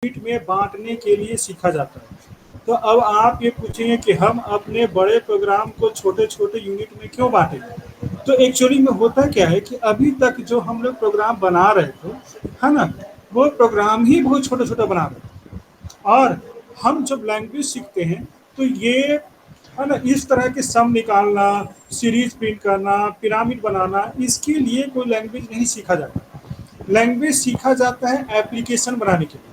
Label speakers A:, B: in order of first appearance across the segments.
A: Unit में बांटने के लिए सीखा जाता है। तो अब आप ये पूछेंगे कि हम अपने बड़े प्रोग्राम को छोटे छोटे यूनिट में क्यों बांटेंगे। तो एक्चुअली में होता क्या है कि अभी तक जो हम लोग प्रोग्राम बना रहे थे, है ना, वो प्रोग्राम ही बहुत छोटे छोटे बना रहे थे। और हम जब लैंग्वेज सीखते हैं तो ये, है ना, इस तरह के सम निकालना, सीरीज प्रिंट करना, पिरामिड बनाना, इसके लिए कोई लैंग्वेज नहीं सीखा जाता। लैंग्वेज सीखा जाता है एप्लीकेशन बनाने के लिए,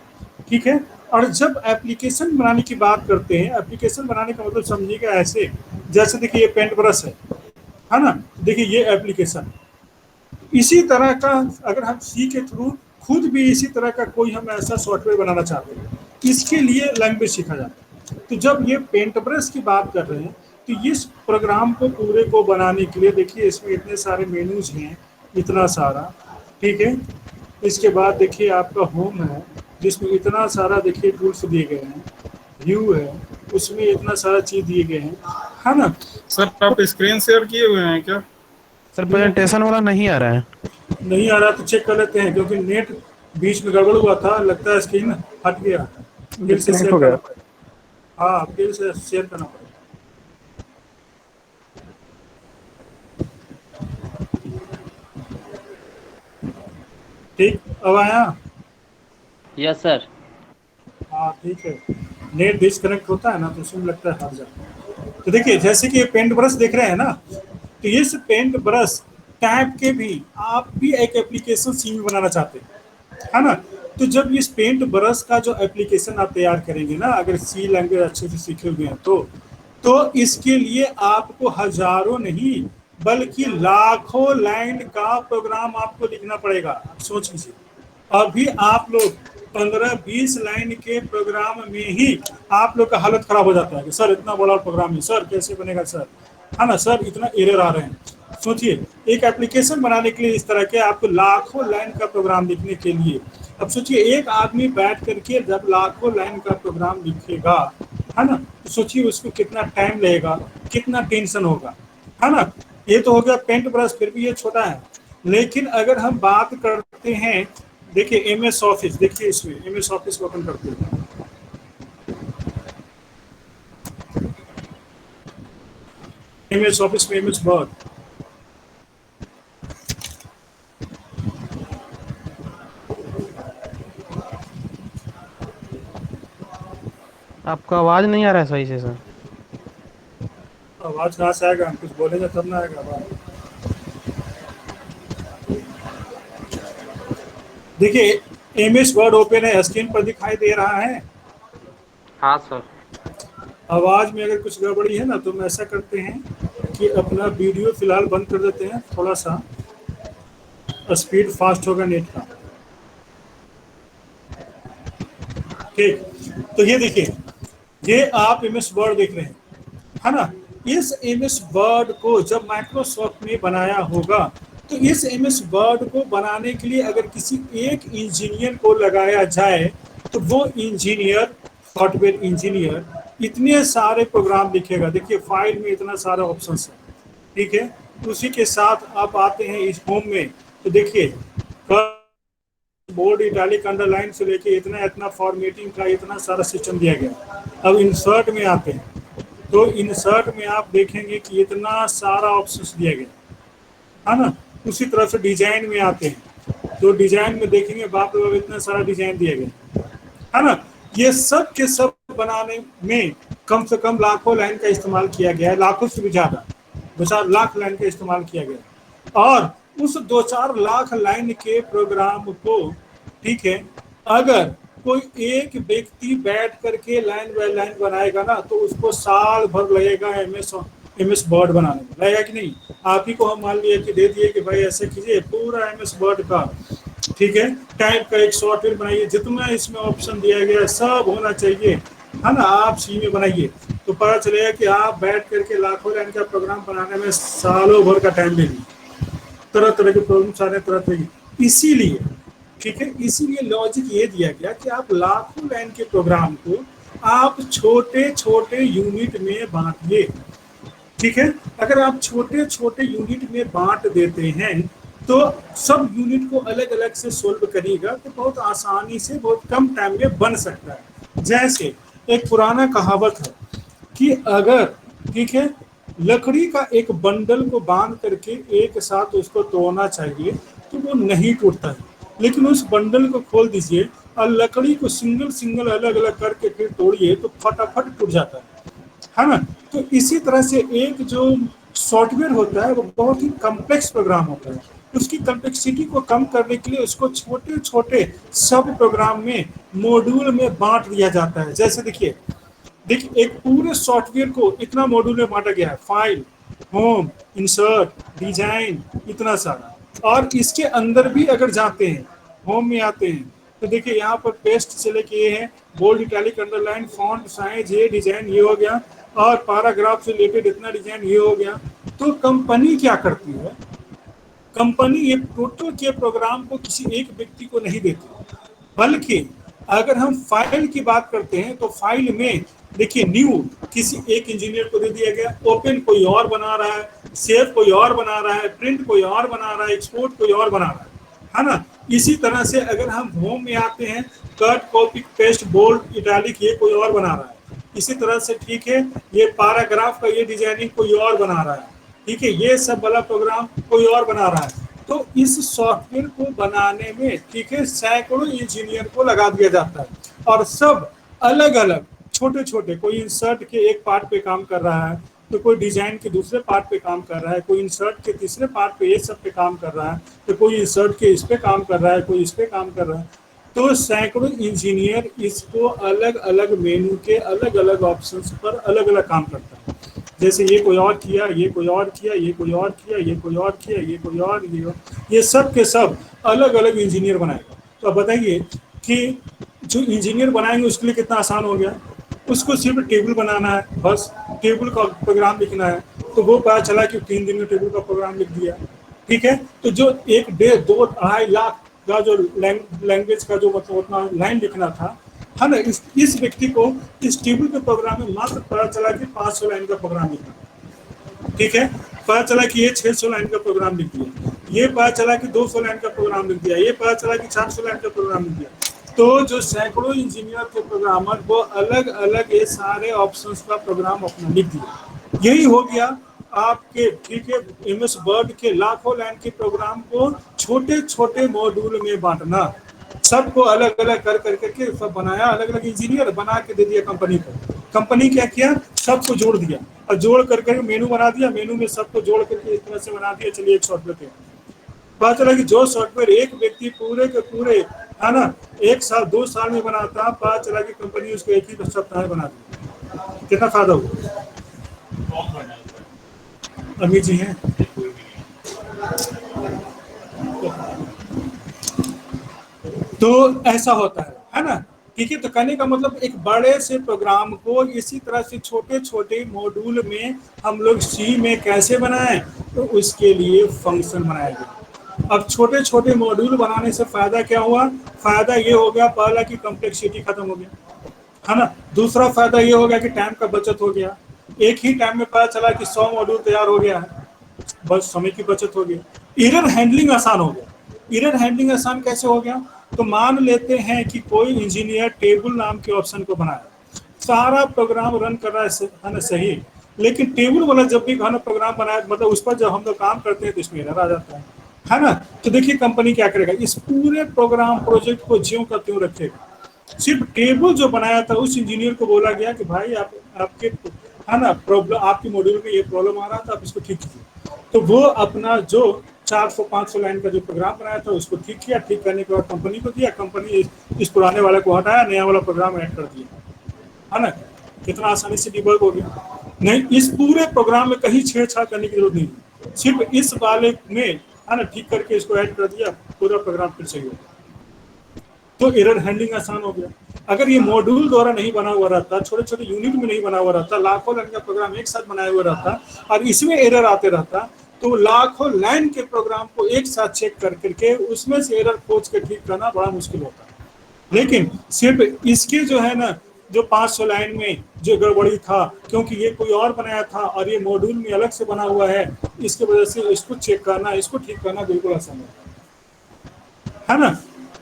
A: ठीक है। और जब एप्लीकेशन बनाने की बात करते हैं, एप्लीकेशन बनाने का मतलब समझिएगा ऐसे, जैसे देखिए ये पेंट ब्रश है ना, देखिए ये एप्लीकेशन। इसी तरह का अगर हम सी के थ्रू खुद भी इसी तरह का कोई हम ऐसा सॉफ्टवेयर बनाना चाहते हैं, इसके लिए लैंग्वेज सीखा जाता है। तो जब ये पेंट ब्रश की बात कर रहे हैं, तो इस प्रोग्राम को पूरे को बनाने के लिए देखिए इसमें इतने सारे मेनूज हैं, इतना सारा, ठीक है। इसके बाद देखिए आपका होम है, जिसमें इतना सारा देखिए टूल्स दिए गए हैं, व्यू है, उसमें इतना सारा चीज दिए गए हैं, है ना।
B: सर आप स्क्रीन शेयर किए हुए हैं क्या?
C: सर प्रेजेंटेशन वाला नहीं आ रहा है।
A: नहीं आ रहा तो चेक कर लेते हैं, क्योंकि नेट बीच में गड़बड़ हुआ था, लगता है स्क्रीन हट गया, फिर से
C: डिस्कनेक्ट
A: शेयर
C: हो
A: करना
C: गया।
A: पड़ेगा। हाँ, फिर से शेयर करना पड़ेगा। ठीक, अब आया।
D: Yes sir.
A: हाँ ठीक है, नेट डिस्कनेक्ट होता है ना तो उसमें लगता है हट जाता है। तो देखिए जैसे कि ये पेंट ब्रश देख रहे हैं ना, तो ये पेंट ब्रश टाइप के भी आप भी एक एप्लीकेशन सी में बनाना चाहते हैं, है ना। तो जब इस पेंट ब्रश का जो एप्लीकेशन आप तैयार करेंगे ना, अगर सी लैंग्वेज अच्छे से सीखे हुए हैं तो इसके लिए आपको हजारों नहीं बल्कि लाखों लाइन का प्रोग्राम आपको लिखना पड़ेगा। आप सोच लीजिए, अभी आप लोग 15-20 लाइन के प्रोग्राम में ही आप लोग का हालत खराब हो जाता है कि सर इतना बड़ा प्रोग्राम है, सर कैसे बनेगा सर, है ना, सर इतना एरर आ रहे हैं। सोचिए एक एप्लीकेशन बनाने के लिए इस तरह के आपको लाखों लाइन का प्रोग्राम लिखने के लिए, अब सोचिए एक आदमी बैठ करके जब लाखों लाइन का प्रोग्राम लिखेगा, है ना, तो सोचिए उसको कितना टाइम लगेगा, कितना टेंशन होगा, है ना। ये तो हो गया पेंट ब्रश, फिर भी ये छोटा है। लेकिन अगर हम बात करते हैं, देखिए एम एस ऑफिस, देखिए इसमें एम एस ऑफिस को ओपन करते हैं, एम एस ऑफिस में एम एस वर्ड,
C: आपका आवाज नहीं आ रहा है सही से सर।
A: आवाज कहाँ से आएगा, हम कुछ बोलेंगे तब ना आएगा आवाज। देखिए एम एस वर्ड ओपन है, स्क्रीन पर दिखाई दे रहा है।
D: हाँ सर।
A: आवाज में अगर कुछ गड़बड़ी है ना तो हम ऐसा करते हैं कि अपना वीडियो फिलहाल बंद कर देते हैं, थोड़ा सा स्पीड फास्ट होगा नेट का। ठीक, तो ये देखिए, ये आप एम एस वर्ड देख रहे हैं, है ना। इस एम एस वर्ड को जब माइक्रोसॉफ्ट ने बनाया होगा, तो इस एम एस वर्ड को बनाने के लिए अगर किसी एक इंजीनियर को लगाया जाए, तो वो इंजीनियर, सॉफ्टवेयर इंजीनियर, इतने सारे प्रोग्राम लिखेगा। देखिए फाइल में इतना सारा ऑप्शन है, ठीक है। उसी के साथ आप आते हैं इस होम में, तो देखिए बोर्ड इटैलिक अंडरलाइन से लेके इतना इतना फॉर्मेटिंग का इतना सारा सिस्टम दिया गया। अब इंसर्ट में आते हैं, तो इंसर्ट में आप देखेंगे कि इतना सारा ऑप्शंस दिया गया, है ना। उसी तरह से डिजाइन में आते हैं, तो डिजाइन में देखेंगे बाप रे बाप इतना सारा डिजाइन दिया गया, है ना। ये सब के सब बनाने में कम से कम लाखों लाइन का इस्तेमाल किया गया है, लाखों से भी ज्यादा, 2-4 लाख लाइन का इस्तेमाल किया गया। और उस 2-4 लाख लाइन के प्रोग्राम को, ठीक है, अगर कोई एक व्यक्ति बैठ करके लाइन बाय लाइन बनाएगा ना, तो उसको साल भर लगेगा एम एस वर्ड बनाने में, लगेगा कि नहीं। आप ही को हम मान लिया कि दे दिए कि भाई ऐसे कीजिए पूरा एम एस वर्ड का, ठीक है, टाइप का एक सॉफ्टवेयर बनाइए, जितना इसमें ऑप्शन दिया गया है सब होना चाहिए, है ना, आप सी में बनाइए, तो पता चलेगा कि आप बैठ करके लाखों लाइन का प्रोग्राम बनाने में सालों भर का टाइम लेंगे, तरह तरह के प्रॉब्लम्स आ रहे हैं, तरह तरह की। इसीलिए, ठीक है, इसीलिए लॉजिक ये दिया गया कि आप लाखों लाइन के प्रोग्राम को आप छोटे छोटे यूनिट में बांटिए, ठीक है। अगर आप छोटे छोटे यूनिट में बांट देते हैं, तो सब यूनिट को अलग अलग से सोल्व करिएगा तो बहुत आसानी से बहुत कम टाइम में बन सकता है। जैसे एक पुराना कहावत है कि अगर, ठीक है, लकड़ी का एक बंडल को बांध करके एक साथ उसको तोड़ना चाहिए तो वो नहीं टूटता है, लेकिन उस बंडल को खोल दीजिए और लकड़ी को सिंगल सिंगल अलग अलग करके फिर तोड़िए तो फटाफट टूट जाता है ना। तो इसी तरह से एक जो सॉफ्टवेयर होता है वो बहुत ही कम्प्लेक्स प्रोग्राम होता है। उसकी कम्प्लेक्सिटी को कम करने के लिए उसको छोटे छोटे सब प्रोग्राम में, मॉड्यूल में बांट दिया जाता है। जैसे देखिए एक पूरे सॉफ्टवेयर को इतना मॉड्यूल में बांटा गया है, फाइल, होम, इंसर्ट, डिजाइन, इतना सारा। और इसके अंदर भी अगर जाते हैं, होम में आते हैं तो देखिए यहाँ पर पेस्ट से लेके ये है, bold, italic, underline, font size, ये डिजाइन ये हो गया, और पैराग्राफ से रिलेटेड इतना डिजाइन ये हो गया। तो कंपनी क्या करती है, कंपनी ये टोटल के प्रोग्राम को किसी एक व्यक्ति को नहीं देती, बल्कि अगर हम फाइल की बात करते हैं तो फाइल में देखिए न्यू किसी एक इंजीनियर को दे दिया गया, ओपन कोई और बना रहा है, सेव कोई और बना रहा है, प्रिंट कोई और बना रहा है, एक्सपोर्ट कोई और बना रहा है ना। इसी तरह से अगर हम होम में आते हैं, cut, copy, paste, bold, italic ये कोई और बना रहा है। इसी तरह से ठीक है, ये पैराग्राफ का ये डिजाइनिंग कोई और बना रहा है, ठीक है, ये सब वाला प्रोग्राम कोई और बना रहा है। तो इस सॉफ्टवेयर को बनाने में, ठीक है, सैकड़ों इंजीनियर को लगा दिया जाता है और सब अलग अलग छोटे छोटे, कोई इंसर्ट के एक पार्ट पे काम कर रहा है, तो कोई डिजाइन के दूसरे पार्ट पे काम कर रहा है, कोई इंसर्ट के तीसरे पार्ट पे ये सब पे काम कर रहा है, तो कोई इंसर्ट के इस पे काम कर रहा है, कोई इस पे काम कर रहा है। तो सैकड़ों इंजीनियर इसको अलग अलग मेनू के अलग अलग ऑप्शंस पर अलग अलग काम करता है। जैसे ये कोई और किया, ये कोई और किया, ये कोई और किया, ये कोई और किया, ये कोई और, ये सब के सब अलग अलग इंजीनियर बनाएगा। तो अब बताइए कि जो इंजीनियर बनाएंगे उसके लिए कितना आसान हो गया। उसको सिर्फ टेबल बनाना है, बस टेबल का प्रोग्राम लिखना है, तो वो पता चला कि 3 दिन में टेबल का प्रोग्राम लिख दिया, ठीक है। तो जो 1, 1.5, 2, 2.5 लाख का जो लैंग्वेज का जो मतलब उतना लाइन लिखना था, है ना, इस व्यक्ति को इस टेबल के प्रोग्राम में मात्र पता चला कि 500 लाइन का प्रोग्राम लिखना, ठीक है। पता चला कि ये 600 लाइन का प्रोग्राम लिख दिया, ये पता चला कि 200 लाइन का प्रोग्राम लिख दिया, ये पता चला कि 400 लाइन का प्रोग्राम लिख दिया। तो जो सैकड़ों इंजीनियर थे प्रोग्रामर, वो अलग अलग ये सारे ऑप्शंस का प्रोग्राम अपना लिख दिया। यही हो गया आपके, ठीक है, एमएस वर्ड के लाखों लाइन के प्रोग्राम को छोटे छोटे मॉड्यूल में बांटना, सबको अलग अलग कर करके सब बनाया, अलग अलग इंजीनियर बना के दे दिया कंपनी को। कंपनी क्या किया, सबको जोड़ दिया और जोड़ करके मेनू बना दिया, मेनू में सबको जोड़ करके इस तरह से बना दिया, चलिए एक सॉफ्टवेयर थे। पता चला कि जो सॉफ्टवेयर एक व्यक्ति पूरे के पूरे, है ना, 1 साल 2 साल में बनाता, पता चला कि कंपनी उसको एक ही सप्ताह में बना दी। कितना फायदा हुआ। अमीर जी हैं, तो ऐसा होता है ना, ठीक है। तो कहने का मतलब एक बड़े से प्रोग्राम को इसी तरह से छोटे छोटे मॉड्यूल में हम लोग सी में कैसे बनाएं, तो उसके लिए फंक्शन बनाया गया। अब छोटे छोटे मॉड्यूल बनाने से फायदा क्या हुआ, फायदा ये हो गया, पहला की कम्प्लेक्सिटी खत्म हो गया, है ना। दूसरा फायदा ये हो गया कि टाइम का बचत हो गया, एक ही टाइम में पता चला कि 100 मॉड्यूल तैयार हो गया है, बस समय की बचत हो गई। एरर हैंडलिंग आसान हो गया। एरर हैंडलिंग आसान कैसे हो गया, तो मान लेते हैं कि कोई इंजीनियर टेबल नाम के ऑप्शन को बनाया, सारा प्रोग्राम रन कर रहा है ना, सही, लेकिन टेबल वाला जब भी खाना प्रोग्राम बनाया, मतलब उस पर जब हम लोग काम करते हैं तो इसमें एरर आ जाता है ना। तो देखिए कंपनी क्या करेगा, इस पूरे प्रोग्राम प्रोजेक्ट को ज्यों का त्यों रखेगा। सिर्फ टेबल जो बनाया था उस इंजीनियर को बोला गया कि भाई आपके, है ना, प्रॉब्लम, आपके मॉड्यूल में ये प्रॉब्लम आ रहा था, आप इसको ठीक कीजिए। तो वो अपना जो 400-500 लाइन का जो प्रोग्राम बनाया था उसको ठीक किया, ठीक करने के बाद कंपनी को दिया, कंपनी इस पुराने वाले को हटाया, नया वाला प्रोग्राम ऐड कर दिया, है ना। कितना आसानी से डिबग हो गया। नहीं, इस पूरे प्रोग्राम में कहीं छेड़छाड़ करने की जरूरत नहीं, सिर्फ इस वाले में, है ना, ठीक करके इसको ऐड कर दिया, पूरा प्रोग्राम फिर सही हो गया। तो एरर हैंडलिंग आसान हो गया। अगर ये मॉड्यूल द्वारा नहीं बना हुआ रहता, छोटे छोटे यूनिट में नहीं बना हुआ रहता, लाखों लाइन का प्रोग्राम एक साथ बनाया हुआ रहता और इसमें एरर आते रहता, तो लाखों लाइन के प्रोग्राम को एक साथ चेक कर करके उसमें से एरर खोज के ठीक करना बड़ा मुश्किल होता। लेकिन सिर्फ इसके जो है ना, जो 500 लाइन में जो गड़बड़ी था, क्योंकि ये कोई और बनाया था और ये मॉड्यूल में अलग से बना हुआ है, इसकी वजह से इसको चेक करना, इसको ठीक करना बिल्कुल आसान है ना।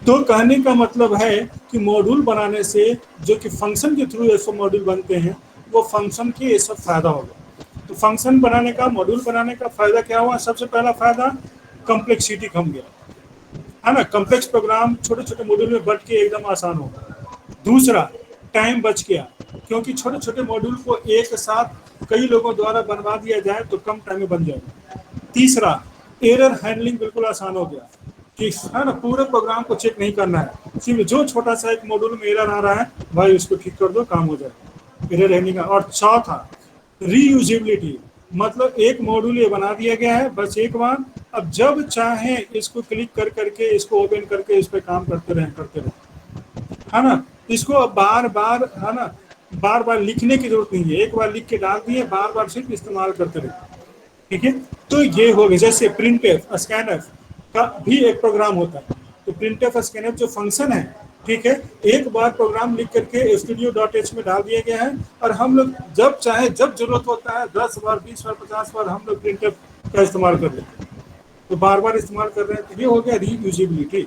A: तो कहने का मतलब है कि मॉड्यूल बनाने से जो कि फंक्शन के थ्रू ये सब मॉड्यूल बनते हैं, वो फंक्शन के ये सब फायदा होगा। तो फंक्शन बनाने का, मॉड्यूल बनाने का फायदा क्या हुआ? सबसे पहला फायदा कॉम्प्लेक्सिटी कम गया, है ना। कॉम्प्लेक्स प्रोग्राम छोटे छोटे मॉड्यूल में बट के एकदम आसान होगा। दूसरा, टाइम बच गया, क्योंकि छोटे छोटे मॉड्यूल को एक साथ कई लोगों द्वारा बनवा दिया जाए तो कम टाइम में बन जाएगा। तीसरा, एरर हैंडलिंग बिल्कुल आसान हो गया, ठीक है ना। पूरे प्रोग्राम को चेक नहीं करना है, सिर्फ जो छोटा सा एक मॉड्यूल में एरर आ रहा है, भाई उसको ठीक कर दो, काम हो जाएगा, एरर हैंडलिंग। और चौथा, रीयूजेबिलिटी, मतलब एक मॉड्यूल ये बना दिया गया है बस एक बार, अब जब चाहे इसको क्लिक कर करके, इसको ओपन करके इस पर काम करते रहे, है ना। इसको अब बार बार, है ना, बार बार लिखने की जरूरत नहीं है, एक बार लिख के डाल दिए, बार बार सिर्फ इस्तेमाल करते रहे, ठीक है। तो ये हो गया। जैसे प्रिंटफ, स्कैनफ का भी एक प्रोग्राम होता है, तो प्रिंटफ स्कैनफ जो फंक्शन है, ठीक है, एक बार प्रोग्राम लिख करके studio.h में डाल दिया गया है, और हम लोग जब चाहे, जब जरूरत होता है, 10 बार, 20 बार, 50 बार हम लोग प्रिंटफ का इस्तेमाल कर लेते हैं, तो बार बार इस्तेमाल कर रहे हैं, तो ये हो गया रीयूजेबिलिटी।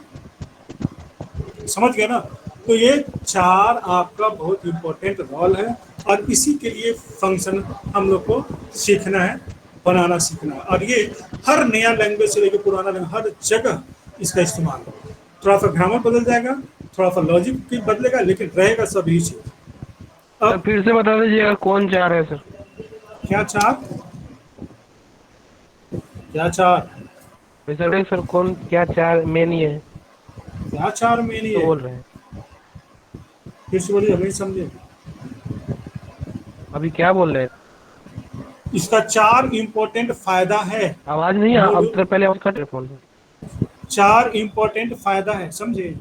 A: समझ गया ना। तो ये चार आपका बहुत इंपॉर्टेंट रोल है, और इसी के लिए फंक्शन हम लोग को सीखना है, बनाना सीखना है। और ये हर नया लैंग्वेज से लेकर पुराना लैंग्वेज, हर जगह इसका इस्तेमाल है। थोड़ा सा ग्रामर बदल जाएगा, थोड़ा सा लॉजिक भी बदलेगा, लेकिन रहेगा सभी चीज।
C: सर फिर से बता दीजिएगा कौन चार है सर?
A: क्या चार? क्या चार?
C: सर सर कौन, क्या चार मेन ये है
A: क्या चार में नहीं
C: तो
A: है?
C: बोल रहे हैं?
A: फिर से बोलिए, हम नहीं समझे।
C: अभी क्या बोल रहे हैं?
A: इसका चार इंपॉर्टेंट फायदा है।
C: आवाज नहीं आ, अब तो पहले आवाज कट रहे फोन।
A: चार इंपॉर्टेंट फायदा है, समझे?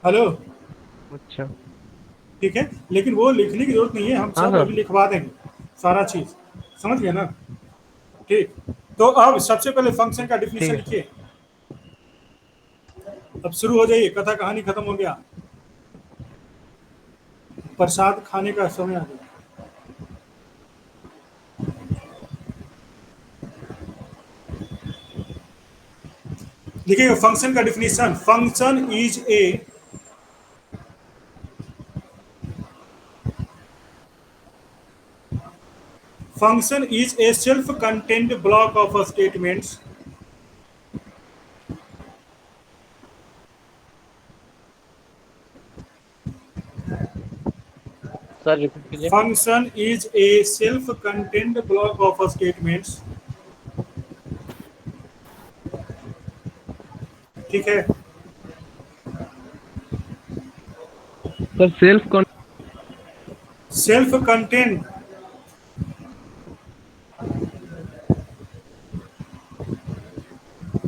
A: हेलो,
C: अच्छा
A: ठीक है, लेकिन वो लिखने की जरूरत नहीं है, हम
C: हाँ
A: सब
C: सर।
A: अभी लिखवा देंगे सारा चीज, समझ गए ना। ठीक, तो अब सबसे पहले फंक्शन का डिफिनीशन
C: ठीक है।
A: लिखिए। अब शुरू हो जाइए, कथा कहानी खत्म हो गया, प्रसाद खाने का समय आ गया। देखिए फंक्शन का definition, function is a function is a self-contained block of statements
D: sir repeat कीजिए।
A: function is a self-contained block of statements, ठीक है।
C: Sir
A: self-contained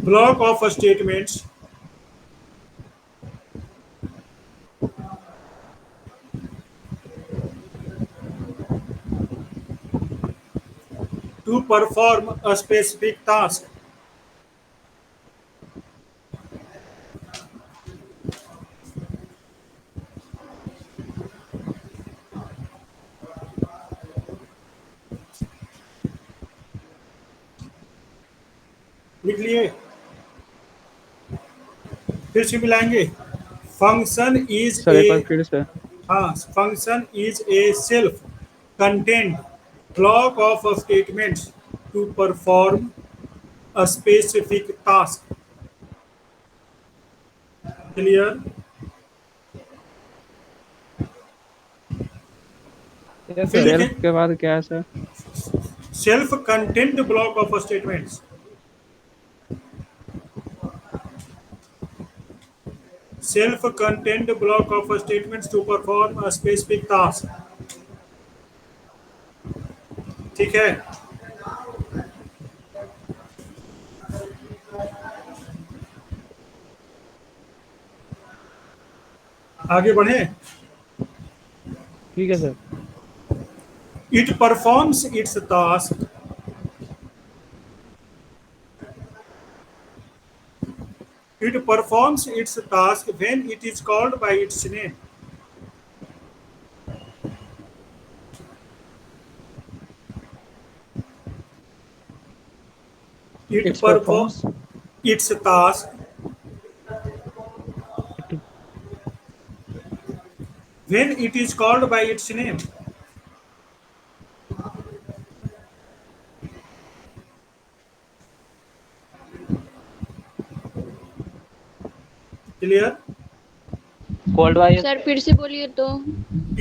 A: block of statements to perform a specific task, लिख लिए, फिर से मिलाएंगे। Function is
B: sir एक बार
A: ए,
B: फिर से।
A: हाँ, function is a self contained block of statements to perform a specific task. Clear? फिर लिखें,
B: सेल्फ के बाद क्या है sir?
A: Self content block of statements, self content block of statements to perform a specific task, ठीक है। आगे बढ़े।
C: ठीक है sir.
A: It performs its task when it is called by its name. It
E: It
A: performs
E: performs
A: its task when it is called by its name. Clear?
D: Called by
F: sir फिर से बोलिए तो।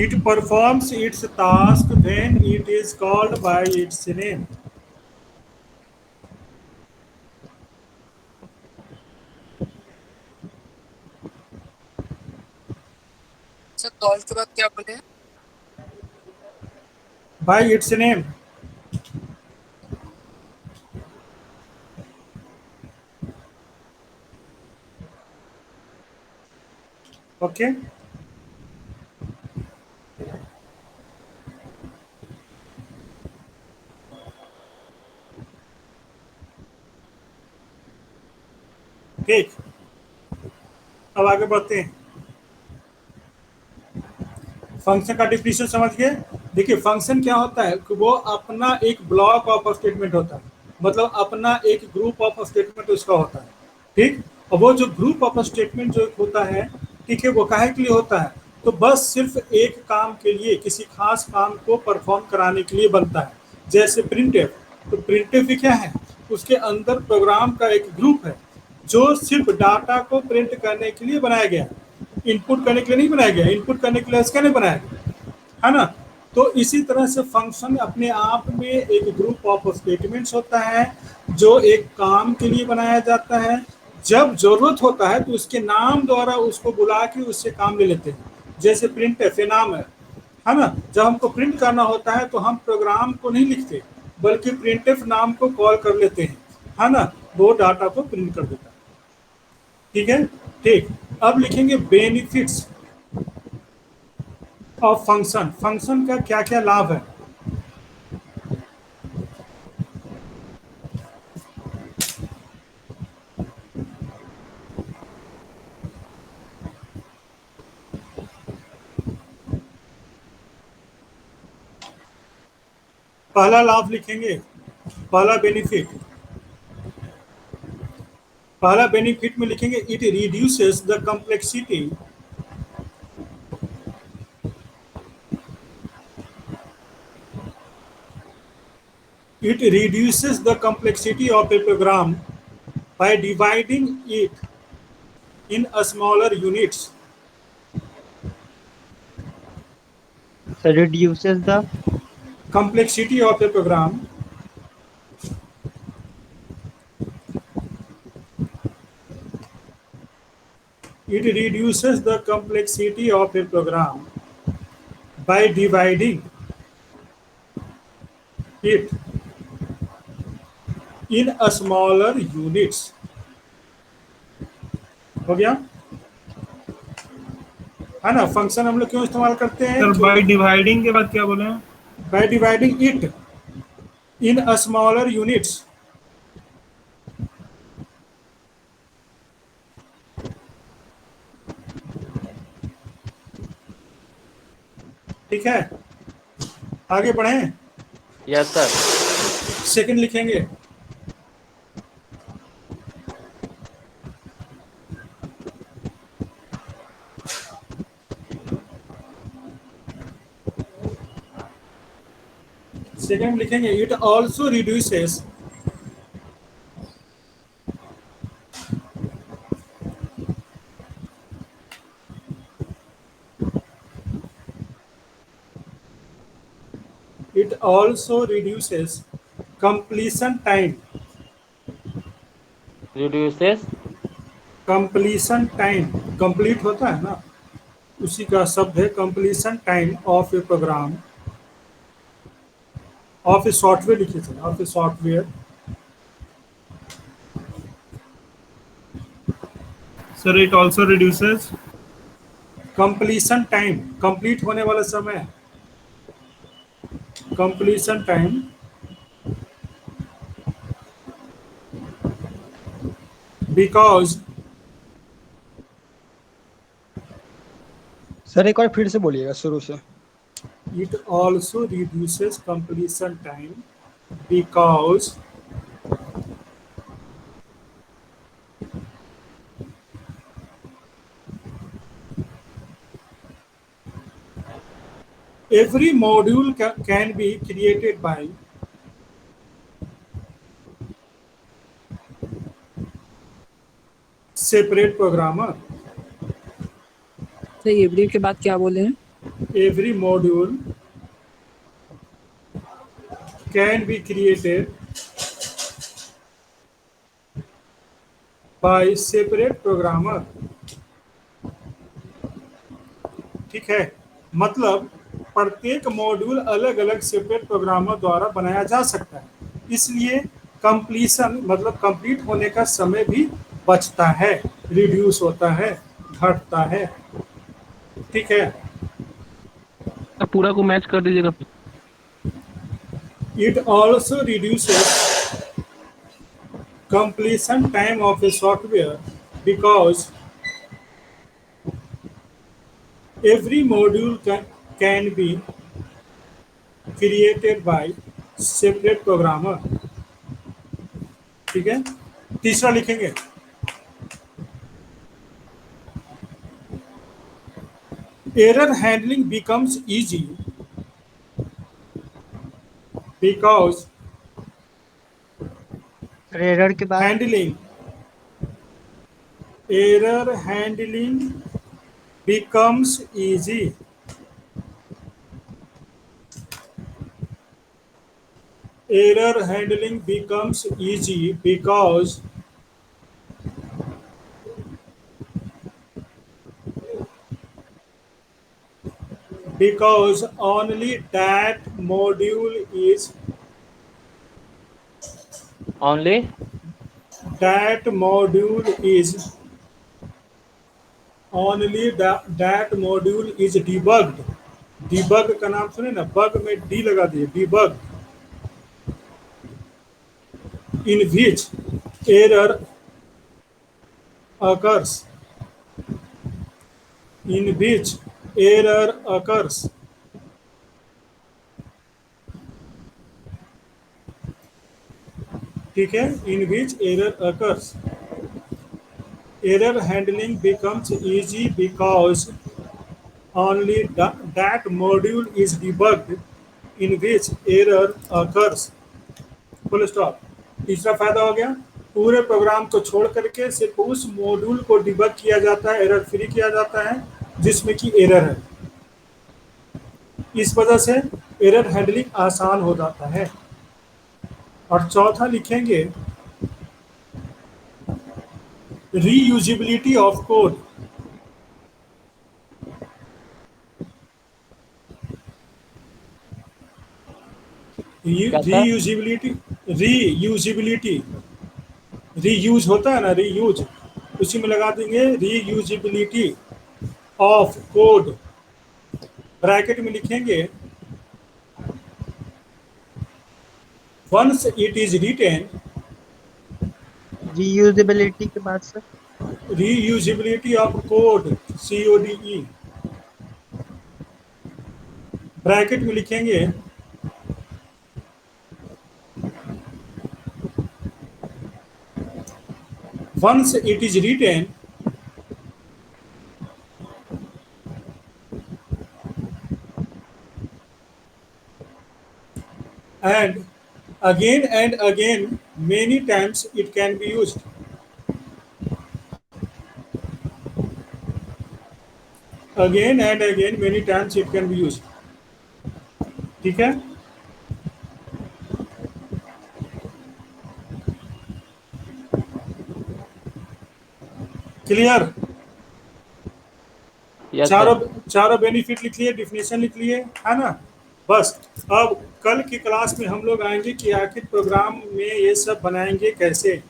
A: It performs its task when it is called by its name.
G: Sir call के बाद क्या बोले?
A: By its name. Okay. ठीक, अब आगे बढ़ते हैं। फंक्शन का डिफिनेशन समझ गए। देखिए फंक्शन क्या होता है कि वो अपना एक ब्लॉक ऑफ स्टेटमेंट होता है, मतलब अपना एक ग्रुप ऑफ स्टेटमेंट उसका होता है। ठीक, और वो जो ग्रुप ऑफ स्टेटमेंट जो होता है, ठीक है, वो काहे के लिए होता है? तो बस सिर्फ एक काम के लिए, किसी खास काम को परफॉर्म कराने के लिए बनता है। जैसे प्रिंटफ, तो प्रिंटफ क्या है? उसके अंदर प्रोग्राम का एक ग्रुप है जो सिर्फ डाटा को प्रिंट करने के लिए बनाया गया है, इनपुट करने के लिए नहीं बनाया गया। इनपुट करने के लिए इसका नहीं बनाया गया, है ना? तो इसी तरह से फंक्शन अपने आप में एक ग्रुप ऑफ स्टेटमेंट्स होता है जो एक काम के लिए बनाया जाता है। जब जरूरत होता है तो उसके नाम द्वारा उसको बुला के उससे काम ले लेते हैं। जैसे प्रिंट एफ नाम है ना? जब हमको प्रिंट करना होता है तो हम प्रोग्राम को नहीं लिखते बल्कि प्रिंटफ नाम को कॉल कर लेते हैं, है ना? वो डाटा को प्रिंट कर देता है। ठीक है, ठीक। अब लिखेंगे बेनिफिट्स ऑफ फंक्शन। फंक्शन का क्या क्या लाभ है? पहला लाभ लिखेंगे, पहला बेनिफिट, पहला बेनिफिट में लिखेंगे it reduces the complexity it reduces the complexity of a program by dividing it in a smaller units.
E: so reduces the
A: Complexity of a program it reduces the complexity of a program by dividing it in a smaller units. हो गया, है ना? Function हम लोग क्यों इस्तेमाल करते हैं?
B: सर बाय डिवाइडिंग के बाद क्या बोले हैं?
A: By dividing it in a smaller units. ठीक है, आगे बढ़ें।
D: Yes sir.
A: सेकंड लिखेंगे, सेकंड लिखेंगे it also reduces it also reduces completion time.
D: Reduces
A: completion time, complete होता है ना, उसी का शब्द है completion time of a program, of a software लिखिए sir, of a software.
B: Sir it also reduces
A: completion time, complete होने वाला समय, completion time because
E: सर एक बार फिर से बोलिएगा शुरू से।
A: it also reduces completion time because every module can be created by separate programmer.
G: Sir every के बाद क्या बोले हैं?
A: Every module can be created by separate programmer. ठीक है, मतलब प्रत्येक मॉड्यूल अलग अलग सेपरेट प्रोग्रामर द्वारा बनाया जा सकता है, इसलिए कंप्लीशन मतलब कंप्लीट होने का समय भी बचता है, रिड्यूस होता है, घटता है। ठीक है,
C: सर पूरा को मैच कर दीजिएगा।
A: It also reduces completion time of a software because every module can be created by separate programmer. ठीक है, तीसरा लिखेंगे error handling becomes easy because
E: error के बाद
A: error handling becomes easy error handling becomes easy because only that module is
D: Only
A: that module is debugged. debug का नाम सुने ना, बग में डी लगा दिए, debug, in which error occurs, in which error occurs. ठीक है, in which error occurs. Error handling becomes easy because only that module is debugged in which error occurs. Full stop. तीसरा फायदा हो गया, पूरे प्रोग्राम को छोड़ करके सिर्फ उस मॉड्यूल को डिबग किया जाता है, एरर फ्री किया जाता है जिसमें कि एरर है। इस वजह से एरर हैंडलिंग आसान हो जाता है। और चौथा लिखेंगे reusability of code. Reusability reuse होता है ना, रीयूज, उसी में लगा देंगे रीयूजिबिलिटी ऑफ कोड। ब्रैकेट में लिखेंगे once it is written,
E: reusability के बाद sir
A: reusability of code, CODE। Bracket में लिखेंगे once it is written and again many times it can be used. Again and again many times it can be used. ठीक है, clear?
D: yes
A: चारों benefit लिख लिए, definition लिख लिए, है ना? बस अब कल की क्लास में हम लोग आएंगे कि आखिर प्रोग्राम में ये सब बनाएंगे कैसे,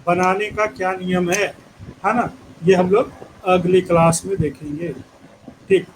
A: बनाने का क्या नियम है ना? ये हम लोग अगली क्लास में देखेंगे। ठीक।